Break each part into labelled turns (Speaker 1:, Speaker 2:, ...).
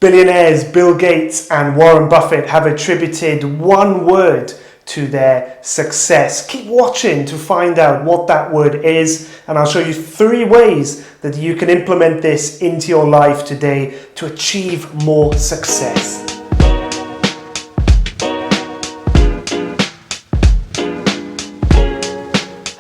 Speaker 1: Billionaires Bill Gates and Warren Buffett have attributed one word to their success. Keep watching to find out what that word is, and I'll show you 3 ways that you can implement this into your life today to achieve more success.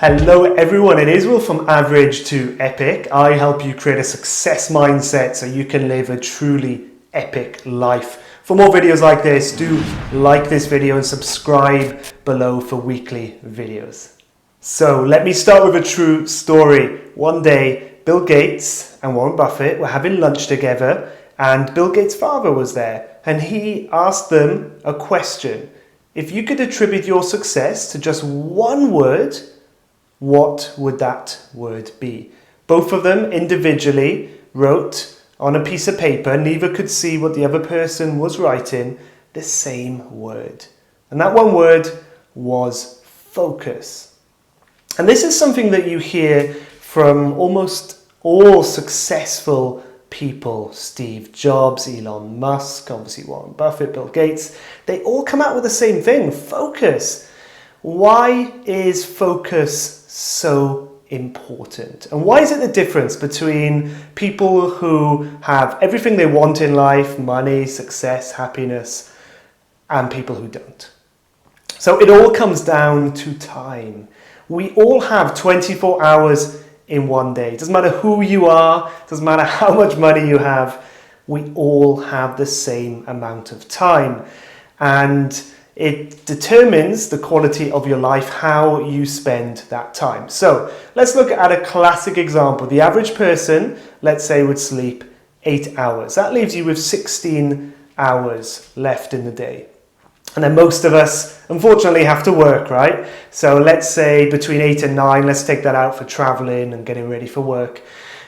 Speaker 1: Hello everyone, it is Will from Average to Epic. I help you create a success mindset so you can live a truly epic life. For more videos like this, do like this video and subscribe below for weekly videos. So let me start with a true story. One day, Bill Gates and Warren Buffett were having lunch together, and Bill Gates' father was there, and he asked them a question. If you could attribute your success to just one word, what would that word be? Both of them individually wrote on a piece of paper, neither could see what the other person was writing, the same word. And that one word was focus. And this is something that you hear from almost all successful people. Steve Jobs, Elon Musk, obviously Warren Buffett, Bill Gates. They all come out with the same thing, focus. Why is focus so important? And why is it the difference between people who have everything they want in life, money, success, happiness, and people who don't? So it all comes down to time. We all have 24 hours in one day. It doesn't matter who you are, it doesn't matter how much money you have, we all have the same amount of time. And it determines the quality of your life, how you spend that time. So let's look at a classic example. The average person, let's say, would sleep 8 hours. That leaves you with 16 hours left in the day. And then most of us, unfortunately, have to work, right? So let's say between 8 and 9, let's take that out for traveling and getting ready for work.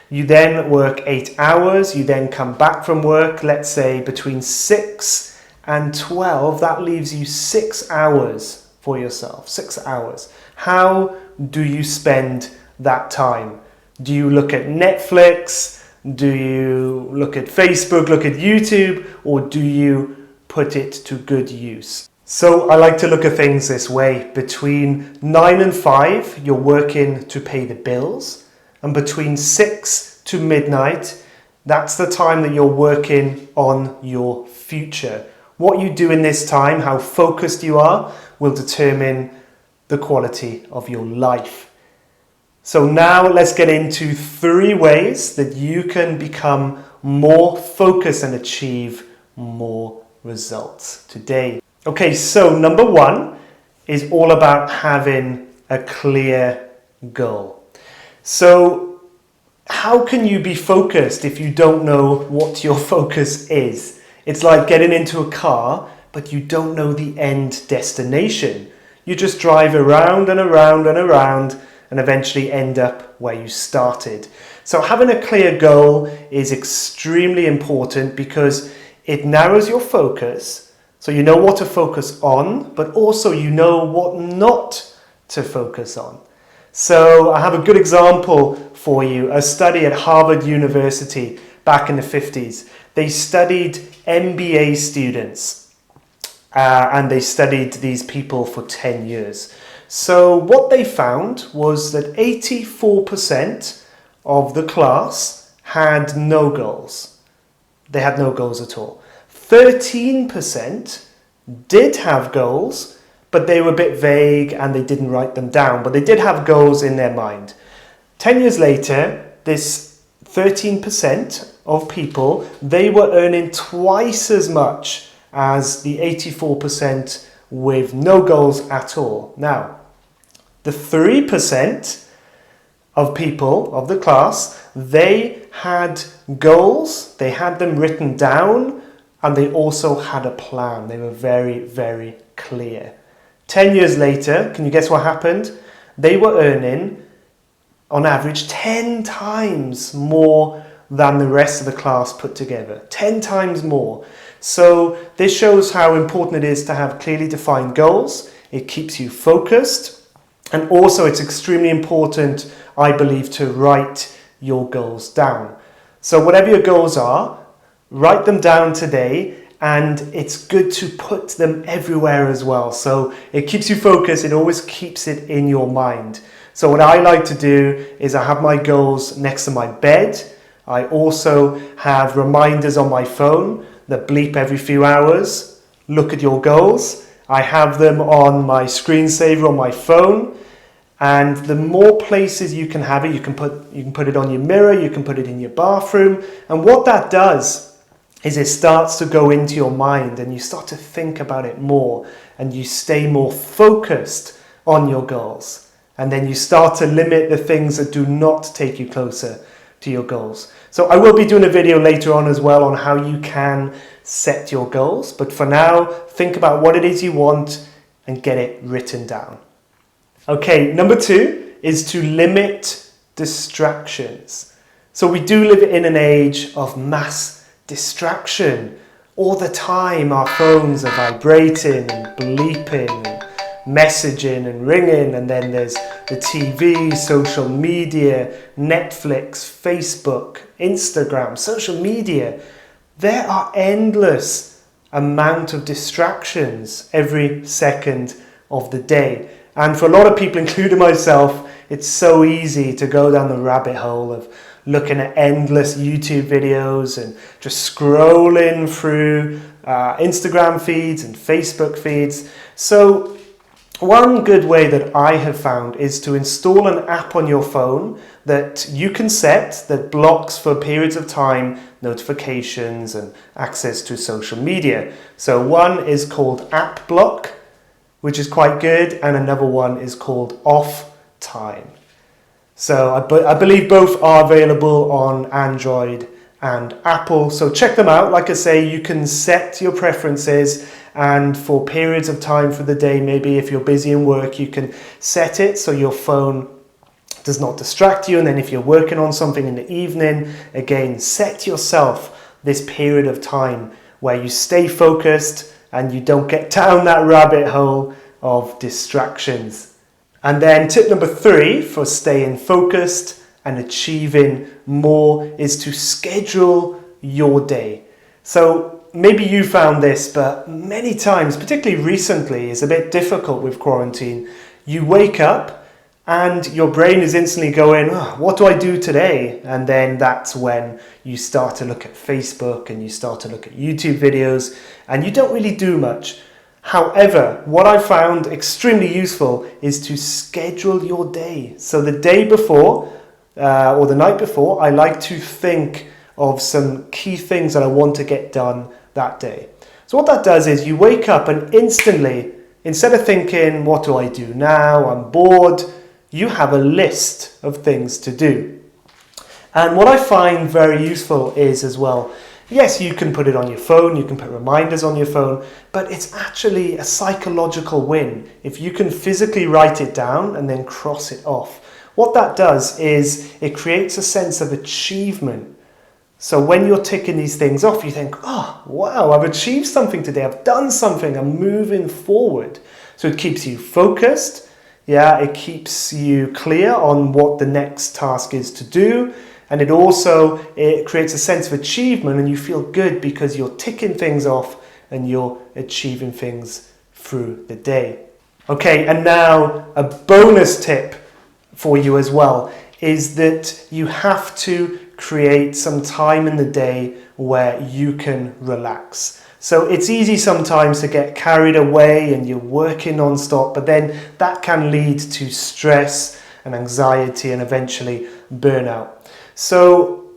Speaker 1: You then work 8 hours. You then come back from work, let's say between 6 and 12, that leaves you 6 hours for yourself, 6 hours. How do you spend that time? Do you look at Netflix? Do you look at Facebook, look at YouTube? Or do you put it to good use? So I like to look at things this way. Between 9 and 5, you're working to pay the bills. And between 6 to midnight, that's the time that you're working on your future. What you do in this time, how focused you are, will determine the quality of your life. So now let's get into 3 ways that you can become more focused and achieve more results today. Okay, so number 1 is all about having a clear goal. So how can you be focused if you don't know what your focus is? It's like getting into a car, but you don't know the end destination. You just drive around and around and around and eventually end up where you started. So having a clear goal is extremely important because it narrows your focus. So you know what to focus on, but also you know what not to focus on. So I have a good example for you. A study at Harvard University back in the 50s. They studied MBA students and they studied these people for 10 years. So what they found was that 84% of the class had no goals. They had no goals at all. 13% did have goals, but they were a bit vague and they didn't write them down, but they did have goals in their mind. 10 years later, this 13% of people, they were earning twice as much as the 84% with no goals at all. Now, the 3% of people of the class, they had goals, they had them written down, and they also had a plan. They were very, very clear. 10 years later, can you guess what happened? They were earning, on average, 10 times more than the rest of the class put together. 10 times more. So this shows how important it is to have clearly defined goals. It keeps you focused. And also it's extremely important, I believe, to write your goals down. So whatever your goals are, write them down today, and it's good to put them everywhere as well. So it keeps you focused, it always keeps it in your mind. So what I like to do is I have my goals next to my bed. I also have reminders on my phone that bleep every few hours. Look at your goals. I have them on my screensaver on my phone. And the more places you can have it, you can put it on your mirror, you can put it in your bathroom. And what that does is it starts to go into your mind and you start to think about it more and you stay more focused on your goals. And then you start to limit the things that do not take you closer to your goals. So I will be doing a video later on as well on how you can set your goals. But for now, think about what it is you want and get it written down. Okay, number 2 is to limit distractions. So we do live in an age of mass distraction. All the time our phones are vibrating and bleeping and messaging and ringing, and then there's the TV, social media, Netflix, Facebook, Instagram, social media. There are endless amount of distractions every second of the day. And for a lot of people, including myself, it's so easy to go down the rabbit hole of looking at endless YouTube videos and just scrolling through Instagram feeds and Facebook feeds. So one good way that I have found is to install an app on your phone that you can set that blocks for periods of time notifications and access to social media. So one is called App Block, which is quite good, and another one is called Off Time. So I believe both are available on Android and Apple, so check them out. Like I say, you can set your preferences, and for periods of time for the day, maybe if you're busy in work, you can set it so your phone does not distract you, and then if you're working on something in the evening, again, set yourself this period of time where you stay focused and you don't get down that rabbit hole of distractions. And then tip number 3 for staying focused and achieving more is to schedule your day. So maybe you found this, but many times, particularly recently, it's a bit difficult with quarantine. You wake up and your brain is instantly going, oh, what do I do today? And then that's when you start to look at Facebook and you start to look at YouTube videos and you don't really do much. However, what I found extremely useful is to schedule your day. So the day before or the night before, I like to think of some key things that I want to get done that day. So what that does is you wake up and instantly, instead of thinking, what do I do now? I'm bored. You have a list of things to do. And what I find very useful is as well, yes, you can put it on your phone, you can put reminders on your phone, but it's actually a psychological win if you can physically write it down and then cross it off. What that does is it creates a sense of achievement. So when you're ticking these things off, you think, oh, wow, I've achieved something today, I've done something, I'm moving forward. So it keeps you focused. Yeah, it keeps you clear on what the next task is to do. And it creates a sense of achievement and you feel good because you're ticking things off and you're achieving things through the day. Okay, and now a bonus tip for you as well is that you have to create some time in the day where you can relax. So it's easy sometimes to get carried away and you're working non-stop, but then that can lead to stress and anxiety and eventually burnout. So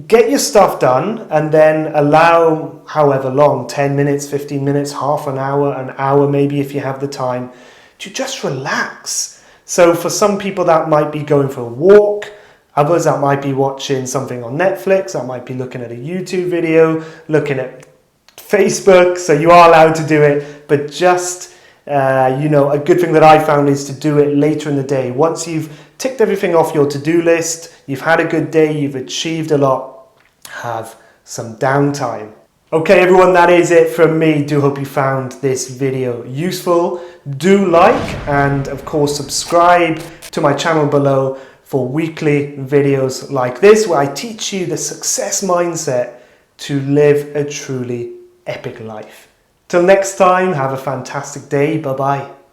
Speaker 1: get your stuff done and then allow however long, 10 minutes, 15 minutes, half an hour maybe if you have the time, to just relax. So for some people that might be going for a walk, others that might be watching something on Netflix, that might be looking at a YouTube video, looking at Facebook, so you are allowed to do it, but just, a good thing that I found is to do it later in the day. Once you've ticked everything off your to-do list, you've had a good day, you've achieved a lot, have some downtime. Okay everyone, that is it from me. Do hope you found this video useful. Do like and of course subscribe to my channel below for weekly videos like this where I teach you the success mindset to live a truly epic life. Till next time, have a fantastic day. Bye bye.